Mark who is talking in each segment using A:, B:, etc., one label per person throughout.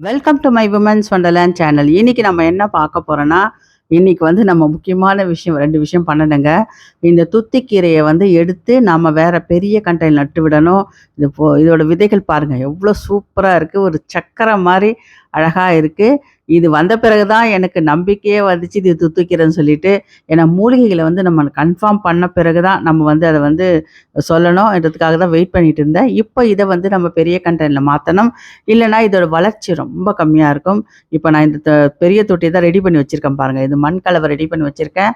A: Welcome to my women's wonderland channel. இன்னைக்கு நம்ம என்ன பார்க்க போறோம்னா, இன்னைக்கு வந்து நம்ம முக்கியமான விஷயம் 2 விஷயம் பண்ணணுங்க. இந்த துத்திக்கீரைய வந்து எடுத்து நாம வேற பெரிய கண்டைல நட்டு விடணும். இதோட விதைகள் பாருங்க எவ்வளோ சூப்பரா இருக்கு. ஒரு சக்கரை மாரி அழகா இருக்கு. இது வந்த பிறகு தான் எனக்கு நம்பிக்கையே வந்துச்சு இது துத்திக்கீரைன்னு சொல்லிட்டு. ஏன்னா மூலிகைகள வந்து நம்ம கன்ஃபார்ம் பண்ண பிறகு தான் நம்ம வந்து அத வந்து சொல்லணும்ன்றதுக்காக தான் வெயிட் பண்ணிட்டு இருந்தேன். இப்போ இத வந்து நம்ம பெரிய கண்டெய்னர்ல மாத்தணும். இல்லன்னா இதோட வளர்ச்சி ரொம்ப கம்மியா இருக்கும். இப்ப நான் இந்த பெரிய தொட்டிய தான் ரெடி பண்ணி வச்சிருக்கேன் பாருங்க. இது மண் கலவை ரெடி பண்ணி வச்சிருக்கேன்.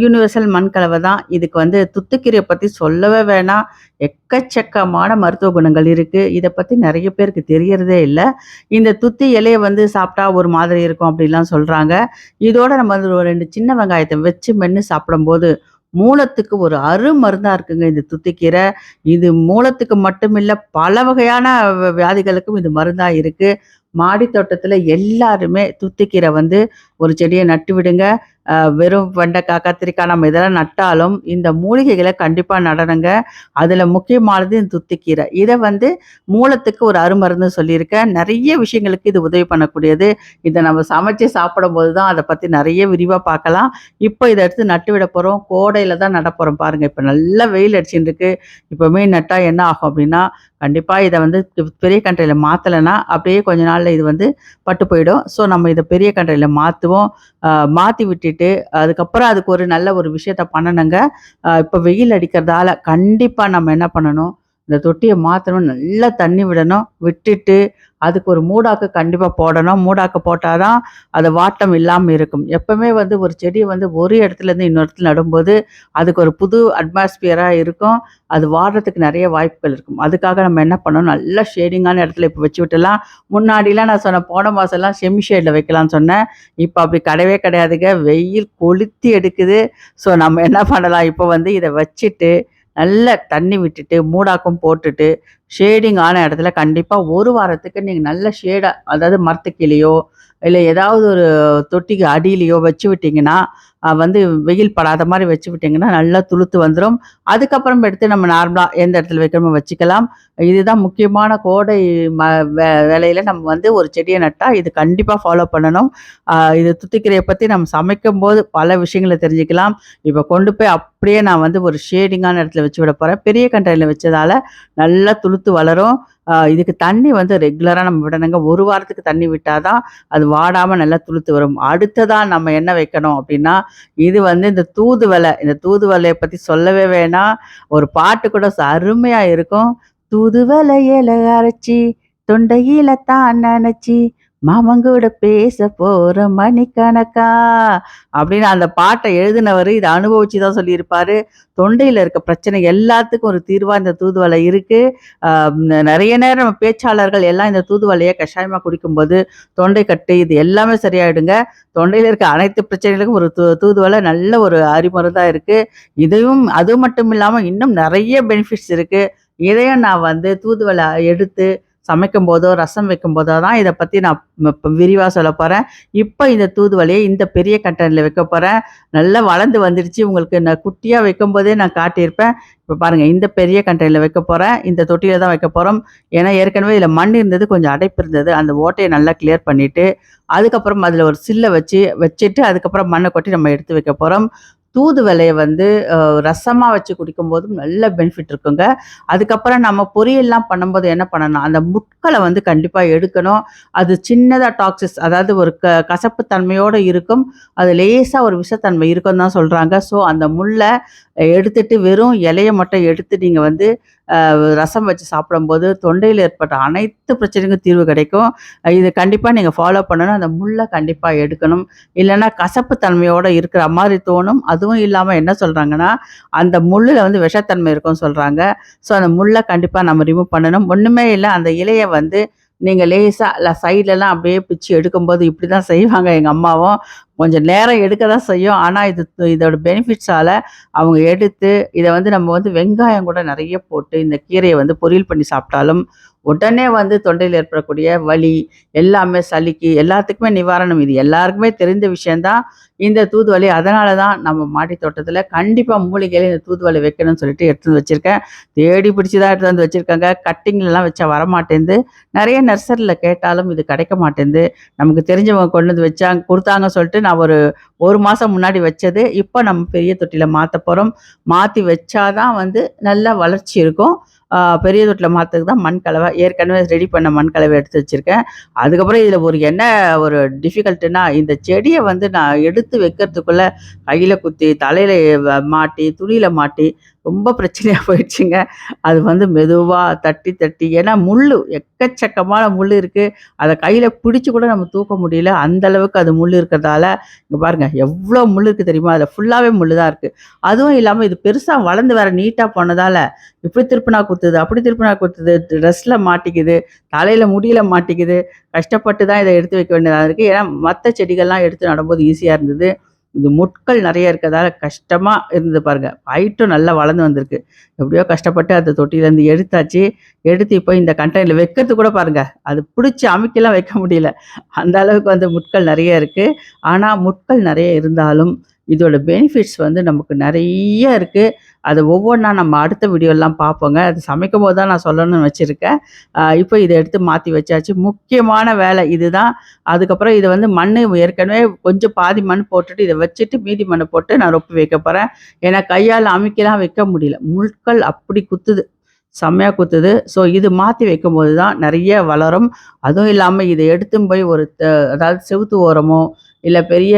A: யுனிவர்சல் மண் கலவை தான். இதுக்கு வந்து துத்துக்கீரைய பத்தி சொல்லவே வேணாம். எக்கச்சக்கமான மருத்துவ குணங்கள் இருக்கு. இத பத்தி நெறைய பேருக்கு தெரியறதே இல்ல. இந்த துத்தி இலைய வந்து சாப்பிட்டா ஒரு மாதிரி இருக்கும் அப்படிலாம் சொல்றாங்க. இதோட நம்ம வந்து ஒரு 2 சின்ன வெங்காயத்த வச்சு மென்னு சாப்பிடும்போது, மூலத்துக்கு ஒரு அருமருந்தா இருக்குங்க இந்த துத்திக்கீரை. இது மூலத்துக்கு மட்டும் இல்ல, பல வகையான வியாதிகளுக்கும் இது மருந்தா இருக்கு. மாடி தோட்டத்துல எல்லாருமே துத்திக்கீரை வந்து ஒரு செடிய நட்டு விடுங்க. வெறும் வெண்டைக்காய், கத்திரிக்காய் நம்ம இதெல்லாம் நட்டாலும், இந்த மூலிகைகள கண்டிப்பா நடணுங்க. அதுல முக்கியமானது இந்த துத்திக்கீரை. இத வந்து மூலத்துக்கு ஒரு அருமருந்துன்னு சொல்லியிருக்கேன். நெறைய விஷயங்களுக்கு இது உதவி பண்ணக்கூடியது. இத நம்ம சமைச்சு சாப்பிடும்போது தான் அத பத்தி நெறைய விரிவா பார்க்கலாம். இப்ப இத எடுத்து நட்டு விட போறோம். கோடையில தான் நடப்போறோம் பாருங்க. இப்ப நல்லா வெயில் அடிச்சுட்டு இருக்கு. இப்பவுமே நட்டா என்ன ஆகும் அப்டின்னா, கண்டிப்பா இத வந்து பெரிய கன்ட்ரைல மாத்தலன்னா, அப்படியே கொஞ்ச நாள்ல இது வந்து பட்டு போயிடும். ஸோ நம்ம இத பெரிய கன்ட்ரைல மாத்துவோம். அ மாத்தி விட்டுட்டு, அதுக்கப்புறம் அதுக்கு ஒரு நல்ல ஒரு விஷயத்த பண்ணணுங்க. இப்ப வெயில் அடிக்கிறதால கண்டிப்பா நம்ம என்ன பண்ணணும், இந்த தொட்டிய மாத்தணும். நல்லா தண்ணி விடணும். விட்டுட்டு அதுக்கு ஒரு மூடாக்கு கண்டிப்பா போடணும். மூடாக்கு போட்டா தான் அது வாட்டம் இல்லாம இருக்கும். எப்பவுமே வந்து ஒரு செடிய வந்து ஒரு இடத்துலேருந்து இன்னொரு இடத்துல நடும்போது, அதுக்கு ஒரு புது அட்மாஸ்பியரா இருக்கும். அது வாடுறதுக்கு நெறைய வாய்ப்புகள் இருக்கும். அதுக்காக நம்ம என்ன பண்ணணும், நல்ல ஷேடிங்கான இடத்துல இப்ப வச்சு விட்டுடலாம். முன்னாடிலாம் நான் சொன்னேன் போன மாசம்லாம் செமி ஷேட்ல வைக்கலாம்னு சொன்னேன். இப்ப அப்படி கிடையவே கிடையாதுங்க. வெயில் கொளுத்தி எடுக்குது. ஸோ நம்ம என்ன பண்ணலாம், இப்ப வந்து இத வச்சுட்டு, நல்ல தண்ணி விட்டுட்டு, மூடாக்கும் போட்டுட்டு, ஷேடிங் ஆன இடத்துல கண்டிப்பா 1 வாரத்துக்கு நீங்க நல்ல ஷேடா அதாவது மரத்துக்கு கீழயோ, இல்ல ஏதாவது ஒரு தொட்டிக்கு அடியிலயோ வச்சு விட்டீங்கன்னா, வந்து வெயில் படாத மாரி வச்சு விட்டீங்கன்னா, நல்லா துளுத்து வந்துரும். அதுக்கப்புறம் எடுத்து நம்ம நார்மலா எந்த இடத்துல வைக்கிறோமோ வச்சுக்கலாம். இதுதான் முக்கியமான கோடை ம வேளையில நம்ம வந்து ஒரு செடிய நட்டா இது கண்டிப்பா ஃபாலோ பண்ணணும். இது துத்திக்கீரைய பத்தி நம்ம சமைக்கும்போது பல விஷயங்கள தெரிஞ்சுக்கலாம். இப்ப கொண்டு போய் அப்படியே நான் வந்து ஒரு ஷேடிங்கான இடத்துல வச்சு விட போறேன். பெரிய கன்டைனர்ல வச்சதால நல்லா துளுத்து வளரும். இதுக்கு தண்ணி வந்து ரெகுலரா நம்ம விடணுங்க. 1 வாரத்துக்கு தண்ணி விட்டா தான் அது வாடாம நல்லா துளுத்து வரும். அடுத்ததா நம்ம என்ன வைக்கணும் அப்படின்னா, இது வந்து இந்த தூதுவளை. இந்த தூதுவளைய பத்தி சொல்லவே வேணாம். ஒரு பாட்டு கூட அருமையா இருக்கும். "தூதுவளை இல அரைச்சு தொண்டையில தான் நனைச்சு மாமங்கூட பேச போறோம் மணிக்கணக்கா" அப்படின்னு அந்த பாட்ட எழுதினவரு இத அனுபவிச்சு தான் சொல்லியிருப்பாரு. தொண்டையில இருக்க பிரச்சனை எல்லாத்துக்கும் ஒரு தீர்வா இந்த தூதுவளை இருக்கு. அ நெறைய நேரம் நம்ம பேச்சாளர்கள் எல்லாம் இந்த தூதுவளைய கஷாயமா குடிக்கும்போது, தொண்டை கட்டு இது எல்லாமே சரியாயிடுங்க. தொண்டையில இருக்க அனைத்து பிரச்சனைகளுக்கும் ஒரு தூதுவளை நல்ல ஒரு அரிமருந்தா இருக்கு. இதையும் அது மட்டும் இல்லாம இன்னும் நெறைய பெனிஃபிட்ஸ் இருக்கு. இதையும் நான் வந்து தூதுவளை எடுத்து சமைக்கும்போதோ, ரசம் வைக்கும்போதோ தான் இத பத்தி நான் இப்ப விரிவா சொல்லப் போறேன். இப்ப இந்த தூதுவளைய இந்த பெரிய கண்டெய்னர்ல வைக்கப் போறேன். நல்லா வளர்ந்து வந்துடுச்சு. உங்களுக்கு நான் குட்டியா வைக்கும்போதே நான் காட்டியிருப்பேன். இப்ப பாருங்க இந்த பெரிய கண்டெய்னர்ல வைக்கப் போறேன். இந்த தொட்டியில தான் வைக்கப் போறோம். ஏன்னா ஏற்கனவே இதுல மண் இருந்தது, கொஞ்சம் அடைப்பு இருந்தது. அந்த ஓட்டைய நல்லா கிளியர் பண்ணிட்டு, அதுக்கப்புறம் அதுல ஒரு சில்ல வச்சுட்டு அதுக்கப்புறம் மண்ண கொட்டி நம்ம எடுத்து வைக்கப் போறோம். தூதுவளைய வந்து ரசமா வச்சு குடிக்கும்போதும் நல்ல பெனிஃபிட் இருக்குங்க. அதுக்கப்புறம் நம்ம பொரியல்லாம் பண்ணும்போது என்ன பண்ணணும், அந்த முட்கள வந்து கண்டிப்பா எடுக்கணும். அது சின்னதா டாக்ஸிஸ் அதாவது ஒரு கசப்பு தன்மையோட இருக்கும். அது லேசா ஒரு விஷத்தன்மை இருக்குன்னு தான் சொல்றாங்க. ஸோ அந்த முள்ள எடுத்துட்டு வெறும் இலைய மட்டும் எடுத்து நீங்க வந்து ரசம் வச்சு சாப்பிடும்போது தொண்டையில ஏற்பட்ட அனைத்து பிரச்சனைக்கும் தீர்வு கிடைக்கும். இது கண்டிப்பா நீங்க ஃபாலோ பண்ணணும். அந்த முள்ள கண்டிப்பா எடுக்கணும். இல்லன்னா கசப்பு தன்மையோட இருக்கிற மாரி தோணும். அதுவும் இல்லாம என்ன சொல்றாங்கன்னா, அந்த முள்ளுல வந்து விஷத்தன்மை இருக்குன்னு சொல்றாங்க. ஸோ அந்த முள்ள கண்டிப்பா நம்ம ரிமூவ் பண்ணணும். ஒண்ணுமே இல்ல அந்த இலைய வந்து நீங்க லேசா சைட்லலாம் அப்படியே பிச்சு எடுக்கும்போது இப்படிதான் செய்வாங்க எங்க அம்மாவும். கொஞ்சம் நேரம் எடுக்க தான் செய்யும். ஆனா இதோட பெனிஃபிட்ஸால அவங்க எடுத்து இத வந்து நம்ம வந்து வெங்காயம் கூட நெறைய போட்டு இந்த கீரைய வந்து பொரியல் பண்ணி சாப்பிட்டாலும், உடனே வந்து தொண்டையில ஏற்படக்கூடிய வலி, எல்லாமே சளிக்கு எல்லாத்துக்குமே நிவாரணம். இது எல்லாருக்குமே தெரிந்த விஷயம் தான் இந்த தூதுவளை. அதனால தான் நம்ம மாடி தோட்டத்தில கண்டிப்பா மூலிகையில இந்த தூதுவளை வைக்கணும்னு சொல்லிட்டு எடுத்து வந்து வச்சிருக்கேன். தேடி பிடிச்சு தான் எடுத்து வந்து வச்சிருக்கேங்க. கட்டிங்லலாம் வச்சா வரமாட்டேன்து. நெறைய நர்சரில கேட்டாலும் இது கிடைக்க மாட்டேன்து. நமக்கு தெரிஞ்சவங்க கொண்டு வந்து வச்சாங்க குடுத்தாங்கன்னு சொல்லிட்டு நான் ஒரு 1 மாசம் முன்னாடி வச்சது. இப்ப நம்ம பெரிய தொட்டியில மாத்தப் போறோம். மாத்தி வச்சா தான் வந்து நல்லா வளர்ச்சி இருக்கும். பெரிய தொட்டில மாத்துறதுக்கு தான் மண் கலவை ஏற்கனவே ரெடி பண்ண மண் கலவை எடுத்து வச்சிருக்கேன். அதுக்கப்புறம் இதில ஒரு டிஃபிகல்ட்டுன்னா, இந்த செடிய வந்து நான் எடுத்து வைக்கிறதுக்குள்ள கையில குத்தி, தலையில மாட்டி, துணியில மாட்டி ரொம்ப பிரச்சனையா போயிடுச்சுங்க. அது வந்து மெதுவா தட்டி, தட்டி ஏன்னா எக்கச்சக்கமான முள்ளு இருக்கு. அத கையில பிடிச்சு கூட நம்ம தூக்க முடியல. அந்த அளவுக்கு அது முள்ளு இருக்கிறதால, இங்க பாருங்க எவ்ளோ முள்ளு இருக்கு தெரியுமா? அதுல ஃபுல்லாவே முள்ளு தான் இருக்கு. அதுவும் இல்லாம இது பெருசா வளர்ந்து வேற நீட்டா போனதால, இப்படி திருப்புனா குத்துது, அப்படி திருப்புனா குத்துது, ட்ரெஸ்ல மாட்டிக்குது, தலையில முடியில மாட்டிக்குது. கஷ்டப்பட்டு தான் இத எடுத்து வைக்க வேண்டியதா இருக்கு. ஏன்னா மத்த செடிகள்லாம் எடுத்து நடும்போது ஈஸியா இருந்தது. இது முட்கள் நெறைய இருக்கிறதால கஷ்டமா இருந்தது பாருங்க. ஹைட்டும் நல்லா வளர்ந்து வந்திருக்கு. எப்படியோ கஷ்டப்பட்டு அந்த தொட்டியிலேருந்து எடுத்தாச்சு. எடுத்து இப்போ இந்த கண்டெய்னர்ல வைக்கிறதுக்கு கூட பாருங்க, அது பிடிச்சு அமுக்கிலாம் வைக்க முடியல. அந்த அளவுக்கு வந்து முட்கள் நெறைய இருக்கு. ஆனா முட்கள் நெறைய இருந்தாலும், இதோட பெனிஃபிட்ஸ் வந்து நமக்கு நெறைய இருக்கு. அது ஒவ்வொன்னா நம்ம அடுத்த வீடியோலாம் பார்ப்போங்க. அது சமைக்கும்போது தான் நான் சொல்லணும்னு வச்சிருக்கேன். இப்போ இத எடுத்து மாத்தி வச்சாச்சு. முக்கியமான வேலை இதுதான். அதுக்கப்புறம் இத வந்து மண்ணு ஏற்கனவே கொஞ்சம் பாதி மண் போட்டுட்டு, இத வச்சுட்டு மீதி மண்ண போட்டு நான் ரொப்பி வைக்க போறேன். ஏன்னா கையால அமுக்கிலாம் வைக்க முடியல. முட்கள் அப்படி குத்துது. செம்மையா குத்துது. ஸோ இது மாத்தி வைக்கும்போது தான் நெறைய வளரும். அதுவும் இல்லாம இத எடுத்துன்னு போய் ஒரு அதாவது செவுத்து ஓரமோ, இல்ல பெரிய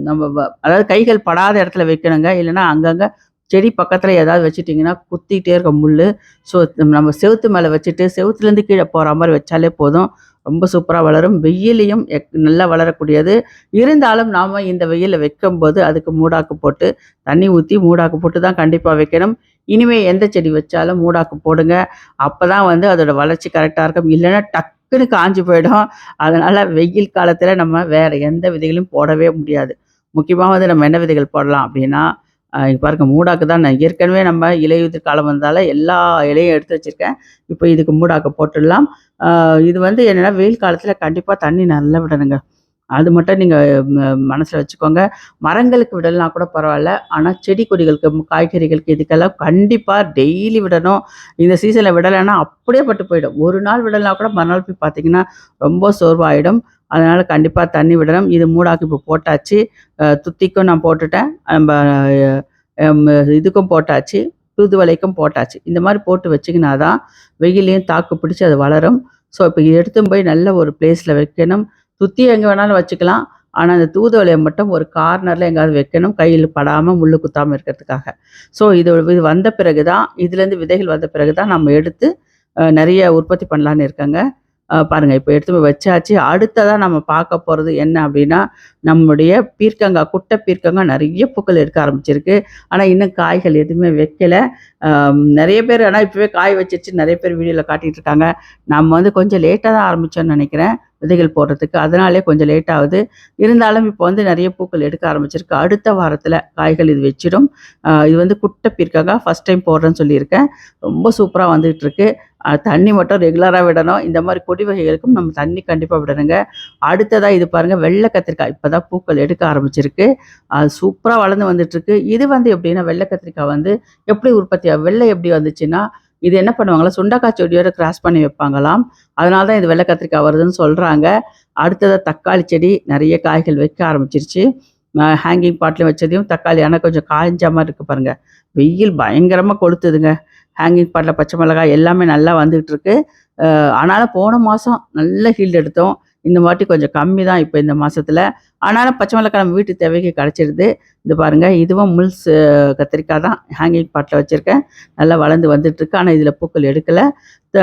A: நம்ம அதாவது கைகள் படாத இடத்துல வைக்கணுங்க. இல்லன்னா அங்கங்க செடி பக்கத்துல ஏதாவது வச்சுட்டீங்கன்னா, குத்திட்டே இருக்கும் முள்ளு. ஸோ நம்ம செவுத்து மேல வச்சுட்டு, செவுத்துலேருந்து கீழ போற மாரி வச்சாலே போதும். ரொம்ப சூப்பரா வளரும். வெயில்லயும் நல்லா வளரக்கூடியது. இருந்தாலும் நாம இந்த வெயில்ல வைக்கும்போது, அதுக்கு மூடாக்கு போட்டு, தண்ணி ஊத்தி மூடாக்கு போட்டு தான் கண்டிப்பா வைக்கணும். இனிமே எந்த செடி வச்சாலும் மூடாக்கு போடுங்க. அப்பதான் வந்து அதோட வளர்ச்சி கரெக்ட்டா இருக்கும். இல்லன்னா டக்குன்னு காஞ்சு போயிடும். அதனால வெயில் காலத்துல நம்ம வேற எந்த விதைகளும் போடவே முடியாது. முக்கியமா வந்து நம்ம என்ன விதைகள் போடலாம் அப்டின்னா, இங்க பாருங்க மூடாக்கு தான் நான் ஏற்கனவே நம்ம இலையுதிர் காலம் வந்ததால எல்லா இலையும் எடுத்து வச்சிருக்கேன். இப்போ இதுக்கு மூடாக்கு போட்டுடலாம். ஆ இது வந்து என்னன்னா, வெயில் காலத்துல கண்டிப்பா தண்ணி நல்லா விடணுங்க. அது மட்டும் நீங்க மனசுல வச்சுக்கோங்க. மரங்களுக்கு விடலனா கூட பரவால்ல. ஆனா செடி கொடிகளுக்கு, காய்கறிகளுக்கு இதுக்கெல்லாம் கண்டிப்பா டெய்லி விடணும். இந்த சீசன்ல விடலன்னா அப்படியே பட்டு போயிடும். ஒரு நாள் விடலனா கூட மறுநாள் போய் பார்த்தீங்கன்னா, ரொம்ப சோர்வாயிடும். அதனால கண்டிப்பா தண்ணி விடணும். இது மூடாக்கு இப்போ போட்டாச்சு. துத்திக்கும் நான் போட்டுட்டேன். நம்ப அம் இதுக்கும் போட்டாச்சு. தூதுவளைக்கும் போட்டாச்சு. இந்த மாரி போட்டு வச்சீங்கன்னா தான், வெயில்லயும் தாக்கு பிடிச்சு அது வளரும். ஸோ, இப்ப எடுத்துன்னு போய் நல்ல ஒரு பிளேஸ்ல வைக்கணும். சுத்தி எங்க வேணாலும் வச்சுக்கலாம். ஆனா, அந்த தூதுவளைய மட்டும் ஒரு கார்னர்ல எங்கேயாவது வைக்கணும். கையில படாம, முள்ளு குத்தாம இருக்கிறதுக்காக. ஸோ, இது வந்த பிறகு தான் இதுலேருந்து விதைகள் வந்த பிறகு தான் நம்ம எடுத்து நெறைய உற்பத்தி பண்ணலான்னு இருக்கேங்க. பாருங்க இப்ப எடுத்து போய் வச்சாச்சு. அடுத்ததா நம்ம பார்க்க போறது என்ன அப்டின்னா, நம்முடைய பீர்க்கங்கா, குட்ட பீர்க்கங்கா நெறைய பூக்கள் எடுக்க ஆரம்பிச்சிருக்கு. ஆனா, இன்னும் காய்கள் எதுவுமே வைக்கல. நெறைய பேர் ஆனா இப்பவே காய் வச்சுருச்சு நெறைய பேர் வீடியோல காட்டிட்டு இருக்காங்க. நம்ம வந்து கொஞ்சம் லேட்டா தான் ஆரம்பிச்சோம்னு நெனைக்கிறேன். விதைகள் போடுறதுக்கு. அதனாலயே கொஞ்சம் லேட் ஆகுது. இருந்தாலும் இப்போ வந்து நெறைய பூக்கள் எடுக்க ஆரம்பிச்சிருக்கு. அடுத்த வாரத்தில காய்கள் இது வச்சிடும். இது வந்து குட்ட பீர்க்கங்கா ஃபர்ஸ்ட் டைம் போடுறேன்னு சொல்லியிருக்கேன். ரொம்ப சூப்பரா வந்துகிட்டு இருக்கு. தண்ணி மட்டும் ரெகுலரா விடணும். இந்த மாரி கொடி வகைகளுக்கும் நம்ம தண்ணி கண்டிப்பா விடணுங்க. அடுத்ததா இது பாருங்க வெள்ள கத்திரிக்காய். இப்ப தான் பூக்கள் எடுக்க ஆரம்பிச்சிருக்கு. அது சூப்பரா வளர்ந்து வந்துட்டுருக்கு. இது வந்து எப்படின்னா, வெள்ள கத்திரிக்காய் வந்து எப்படி உற்பத்தி வெள்ளை எப்படி வந்துச்சுன்னா, இது என்ன பண்ணுவாங்கன்னா, சுண்டக்காய் செடியோட கிராஸ் பண்ணி வைப்பாங்களாம். அதனால தான் இது வெள்ள கத்திரிக்காய் வருதுன்னு சொல்றாங்க. அடுத்ததா தக்காளி செடி நெறைய காய்கள் வைக்க ஆரம்பிச்சிருச்சு. ஹேங்கிங் பாட்ல வச்சதையும் தக்காளி ஆனா கொஞ்சம் காய்ஞ்ச மாரி இருக்கு பாருங்க. வெயில் பயங்கரமா கொளுத்துதுங்க. ஹேங்கிங் பாட்ல பச்சை மிளகாய் எல்லாமே நல்லா வந்துகிட்டு இருக்கு. ஆனாலும் போன மாசம் நல்ல ஹீல்டு எடுத்தோம். இந்த வாட்டி கொஞ்சம் கம்மி தான் இப்ப இந்த மாசத்துல. ஆனாலும் பச்சை மிளகாய் நம்ம வீட்டு தேவைக்கு கிடைச்சிடுது. இது பாருங்க இதுவும் கத்திரிக்காய் தான் ஹேங்கிங் பாட்ல வச்சிருக்கேன். நல்லா வளர்ந்து வந்துட்டுருக்கு. ஆனா இதில பூக்கள் எடுக்கல. த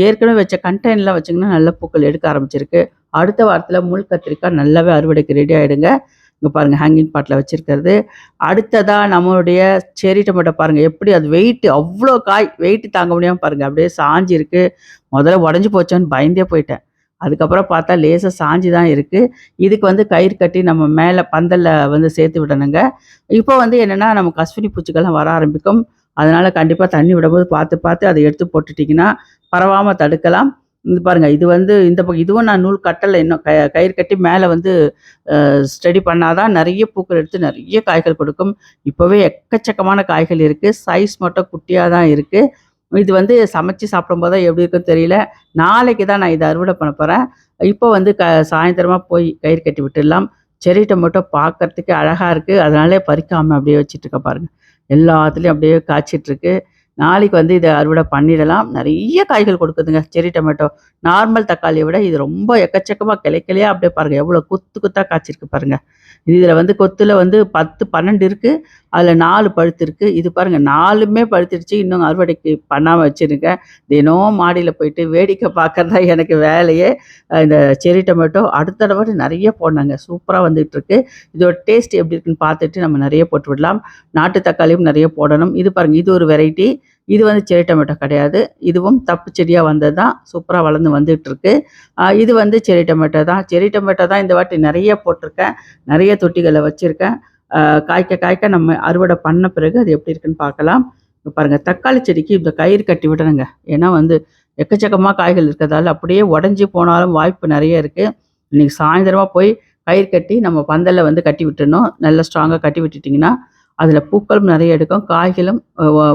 A: ஏற்கனவே வச்ச கண்டெய்னர்லாம் வச்சீங்கன்னா, நல்ல பூக்கள் எடுக்க ஆரம்பிச்சிருக்கு. அடுத்த வாரத்தில முள் கத்திரிக்காய் நல்லாவே அறுவடைக்கு ரெடி ஆயிடுங்க. இங்க பாருங்க ஹேங்கிங் பாட்ல வச்சிருக்கிறது. அடுத்ததா நம்மளுடைய செர்ரி டொமேட்டோ பாருங்க எப்படி அது வெயிட் அவ்ளோ காய் வெயிட் தாங்க முடியாம பாருங்க. அப்படியே சாஞ்சு இருக்கு. முதல்ல உடைஞ்சு போச்சோன்னு பயந்தே போயிட்டேன். அதுக்கப்புறம் பார்த்தா லேசா சாஞ்சு தான் இருக்கு. இதுக்கு வந்து கயிறு கட்டி நம்ம மேல பந்தல்ல வந்து சேர்த்து விடணுங்க. இப்போ வந்து என்னன்னா, நமக்கு அஸ்வினி பூச்சிகள்லாம் வர ஆரம்பிக்கும். அதனால கண்டிப்பா தண்ணி விடும்போது பார்த்து, பார்த்து அத எடுத்து போட்டுட்டீங்கன்னா, பரவாம தடுக்கலாம். இது பாருங்க, இது வந்து இந்த இதுவும் நான் நூல் கட்டல இன்னும். கயிறு கட்டி மேல வந்து ஸ்டடி பண்ணா தான் நெறைய பூக்கள் எடுத்து நெறைய காய்கள் கொடுக்கும். இப்பவே எக்கச்சக்கமான காய்கள் இருக்கு. சைஸ் மட்டும் குட்டியா தான் இருக்கு. இது வந்து சமைச்சு சாப்பிடும்போது தான் எப்படி இருக்குன்னு தெரியல. நாளைக்கு தான் நான் இத அறுவடை பண்ண போறேன். இப்போ வந்து சாயந்திரமா போய் கயிறு கட்டி விட்டுடலாம். செர்ரி டொமேட்டோ பார்க்கறதுக்கே அழகா இருக்கு. அதனாலே பறிக்காம அப்படியே வச்சுட்டுருக்கேன் பாருங்க. எல்லாத்துலயும் அப்படியே காய்ச்சிட்டுருக்கு. நாளைக்கு வந்து இத அறுவடை பண்ணிடலாம். நெறைய காய்கள் கொடுக்குதுங்க செர்ரி டொமேட்டோ. நார்மல் தக்காளிய விட இது ரொம்ப எக்கச்சக்கமா கிளை கிளையா அப்படியே பாருங்க. எவ்வளோ கொத்து கொத்தா காய்ச்சிருக்கு பாருங்க. இதில வந்து கொத்துல வந்து 10, 12 இருக்கு. அதில 4 பழுத்திருக்கு. இது பாருங்க 4மே பழுத்திருச்சு. இன்னும் அறுவடைக்கு பண்ணாம வச்சிருக்கேன். தினம் மாடியில போயிட்டு வேடிக்கை பார்க்கறது தான் எனக்கு வேலையே. இந்த செர்ரி டொமேட்டோ அடுத்த தடவ நெறைய போடணுங்க. சூப்பரா வந்துட்டுருக்கு. இதோட டேஸ்ட் எப்படி இருக்குன்னு பார்த்துட்டு நம்ம நெறைய போட்டு விடலாம். நாட்டு தக்காளியும் நெறைய போடணும். இது பாருங்க இது ஒரு வெரைட்டி. இது வந்து செர்ரி டொமேட்டோ கிடையாது. இதுவும் தப்பு செடியா வந்தது தான். சூப்பரா வளர்ந்து வந்துட்டுருக்கு. இது வந்து செர்ரி டொமேட்டோ தான். செர்ரி டொமேட்டோ தான் இந்த வாட்டி நெறைய போட்டிருக்கேன். நெறைய தொட்டிகள்ல வச்சிருக்கேன். காய்க்க காய்க்க நம்ம அறுவடை பண்ண பிறகு அது எப்படி இருக்குன்னு பார்க்கலாம். இங்க பாருங்க தக்காளி செடிக்கு இந்த கயிறு கட்டி விடணுங்க. ஏன்னா வந்து எக்கச்சக்கமா காய்கள் இருக்கிறதால அப்படியே உடைஞ்சு போனாலும் வாய்ப்பு நெறைய இருக்கு. இன்னைக்கு சாயந்தரமா போய் கயிறு கட்டி நம்ம பந்தல்ல வந்து கட்டி விட்டுறணும். நல்லா ஸ்ட்ராங்கா கட்டி விட்டுட்டீங்கன்னா, அதில பூக்களும் நெறைய எடுக்கும். காய்களும்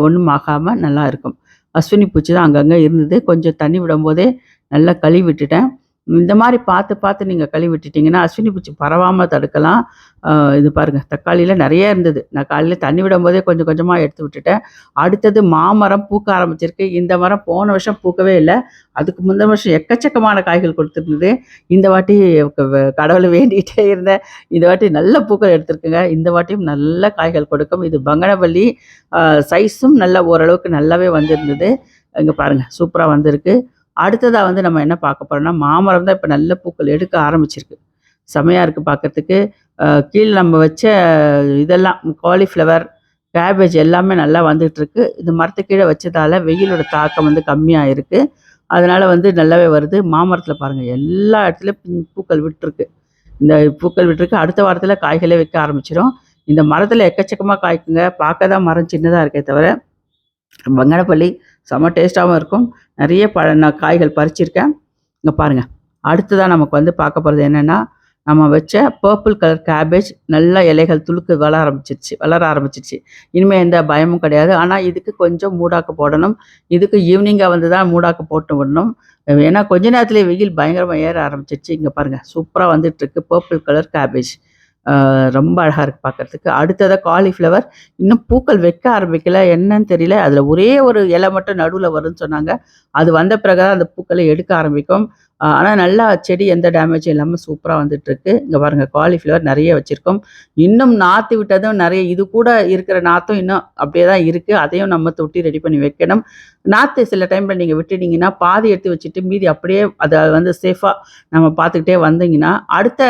A: ஒண்ணும் ஆகாம நல்லா இருக்கும். அஸ்வினி பூச்சி தான் அங்கங்க இருந்தது. கொஞ்சம் தண்ணி விடும்போதே நல்லா கழுவி விட்டுட்டேன். இந்த மாரி பார்த்து, பார்த்து நீங்க கழுவி விட்டுட்டீங்கன்னா, அஸ்வினி பூச்சி பரவாம தடுக்கலாம். அ இது பாருங்க தக்காளியில நெறைய இருந்தது. நான் காலையில தண்ணி விடும்போதே கொஞ்சம் கொஞ்சமா எடுத்து விட்டுட்டேன். அடுத்தது மாமரம் பூக்க ஆரம்பிச்சிருக்கு. இந்த மரம் போன வருஷம் பூக்கவே இல்ல. அதுக்கு முந்தின வருஷம் எக்கச்சக்கமான காய்கள் கொடுத்துருந்தது. இந்த வாட்டி கடவுள வேண்டிட்டே இருந்தேன். இந்த வாட்டி நல்ல பூக்கள் எடுத்திருக்குங்க. இந்த வாட்டியும் நல்ல காய்கள் கொடுக்கும். இது பங்கனப்பள்ளி. அ சைஸும் நல்ல ஓரளவுக்கு நல்லாவே வந்திருந்தது. இங்க பாருங்க சூப்பரா வந்திருக்கு. அடுத்ததா வந்து நம்ம என்ன பார்க்க போறோம்னா, மாமரம் தான் இப்ப நல்ல பூக்கள் எடுக்க ஆரம்பிச்சிருக்கு. செமையா இருக்கு பார்க்கறதுக்கு. கீழ நம்ம வச்ச இதெல்லாம் காலிஃப்ளவர், கேபேஜ் எல்லாமே நல்லா வந்துட்டுருக்கு. இது மரத்துக்கு கீழ வச்சதால வெயிலோட தாக்கம் வந்து கம்மியா இருக்கு. அதனால வந்து நல்லாவே வருது. மாமரத்தில பாருங்க எல்லா இடத்துலயும் பூக்கள் விட்டுருக்கு. இந்த பூக்கள் விட்டுருக்கு. அடுத்த வாரத்தில காய்களே வைக்க ஆரம்பிச்சுரும். இந்த மரத்தில எக்கச்சக்கமா காய்க்குங்க. பார்க்க தான் மரம் சின்னதா இருக்கே தவிர, பங்கனப்பள்ளி செம்ம டேஸ்ட்டாவும் இருக்கும். நெறைய நான் காய்கள் பறிச்சிருக்கேன். இங்க பாருங்க. அடுத்ததா நமக்கு வந்து பார்க்க போறது என்னன்னா, நம்ம வச்ச பர்பிள் கலர் கேபேஜ் நல்ல இலைகள் துளுக்கு வளர ஆரம்பிச்சிருச்சு. இனிமே எந்த பயமும் கிடையாது. ஆனா இதுக்கு கொஞ்சம் மூடாக்கு போடணும். இதுக்கு ஈவினிங்கா வந்து தான் மூடாக்கு போட்டு விடணும். ஏன்னா கொஞ்ச நேரத்திலேயே வெயில் பயங்கரமா ஏற ஆரம்பிச்சிருச்சு. இங்க பாருங்க சூப்பரா வந்துட்டுருக்கு பர்பிள் கலர் கேபேஜ். ரொம்ப அழகா இருக்கு பார்க்கறதுக்கு. அடுத்ததா காலிஃப்ளவர் இன்னும் பூக்கள் வைக்க ஆரம்பிக்கல. என்னன்னு தெரியல. அதில ஒரே ஒரு இலை மட்டும் நடுவுல வரும்ன்னு சொன்னாங்க. அது வந்த பிறகு தான் அந்த பூக்கள எடுக்க ஆரம்பிக்கும். ஆனா நல்லா செடி எந்த டேமேஜும் இல்லாம சூப்பரா வந்துட்டுருக்கு. இங்க பாருங்க காலிஃப்ளவர் நெறைய வச்சிருக்கோம். இன்னும் நாத்து விட்டதும் நெறைய இது கூட இருக்கிற நாத்தும் இன்னும் அப்படியே தான் இருக்கு. அதையும் நம்ம தொட்டி ரெடி பண்ணி வைக்கணும். நாத்து சில டைம்ல நீங்க விட்டுட்டீங்கன்னா, பாதி எடுத்து வச்சுட்டு மீதி அப்படியே அத வந்து சேஃபா நம்ம பார்த்துக்கிட்டே வந்தீங்கன்னா, அடுத்த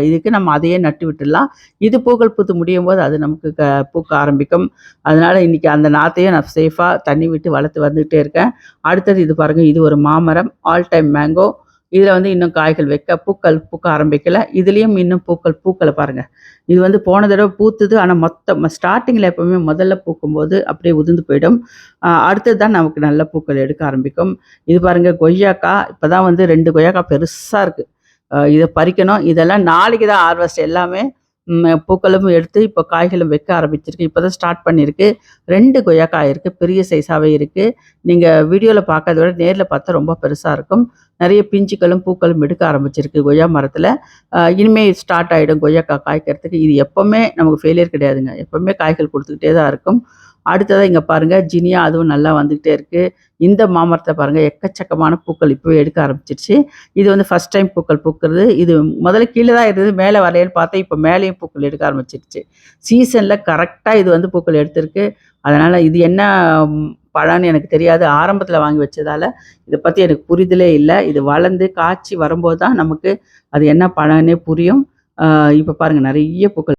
A: இதுக்கு நம்ம அதையே நட்டு விட்டுடலாம். இது பூக்கள் பூத்து முடியும்போது அது நமக்கு பூக்க ஆரம்பிக்கும். அதனால இன்னைக்கு அந்த நாத்தையும் நான் சேஃபா தண்ணி விட்டு வளர்த்து வந்துகிட்டே இருக்கேன். அடுத்தது இது பாருங்க, இது ஒரு மாமரம். All time mango. இதில வந்து இன்னும் காய்கள் பூக்கள் பூக்க ஆரம்பிக்கல. இதுலயும் இன்னும் பூக்கள் பூக்கல பாருங்க. இது வந்து போன தடவ பூத்தது. ஆனா ஸ்டார்ட்டிங்ல எப்பவுமே முதல்ல பூக்கும்போது அப்படியே உதிர்ந்து போயிடும். அடுத்தது தான் நமக்கு நல்ல பூக்கள் எடுக்க ஆரம்பிக்கும். இது பாருங்க கொய்யாக்கா. இப்பதான் வந்து 2 கொய்யாக்கா பெருசா இருக்கு. இத பறிக்கணும். இதெல்லாம் நாளைக்கு தான் ஹார்வெஸ்ட் எல்லாமே. பூக்களும் எடுத்து இப்போ காய்களும் வைக்க ஆரம்பிச்சிருக்கு. இப்போ தான் ஸ்டார்ட் பண்ணியிருக்கு. 2 கொய்யாக்கா இருக்கு. பெரிய சைஸாவே இருக்கு. நீங்க வீடியோல பார்க்கறத விட நேர்ல பார்த்தா ரொம்ப பெருசா இருக்கும். நெறைய பிஞ்சுகளும், பூக்களும் எடுக்க ஆரம்பிச்சிருக்கு கொய்யா மரத்தில. இனிமே ஸ்டார்ட் ஆயிடும் கொய்யாக்கா காய்க்கிறதுக்கு. இது எப்பவுமே நமக்கு ஃபெயிலியர் கிடையாதுங்க. எப்பவுமே காய்கள் குடுத்துக்கிட்டே தான் இருக்கும். அடுத்ததா இங்க பாருங்க ஜினியா அதுவும் நல்லா வந்துகிட்டே இருக்கு. இந்த மாமரத்த பாருங்க எக்கச்சக்கமான பூக்கள் இப்பவே எடுக்க ஆரம்பிச்சிருச்சு. இது வந்து ஃபர்ஸ்ட் டைம் பூக்கள் பூக்குறது. இது முதல்ல கீழ தான் இருந்தது. மேல வரலையேன்னு பார்த்தேன். இப்ப மேலேயும் பூக்கள் எடுக்க ஆரம்பிச்சிருச்சு. சீசன்ல கரெக்ட்டா இது வந்து பூக்கள் எடுத்திருக்கு. அதனால இது என்ன பழம்னு எனக்கு தெரியாது. ஆரம்பத்தில வாங்கி வச்சதால, இத பத்தி எனக்கு புரிதலே இல்ல. இது வளர்ந்து காய்ச்சி வரும்போது தான் நமக்கு அது என்ன பழம்னே புரியும். இப்ப பாருங்க நெறைய பூக்கள்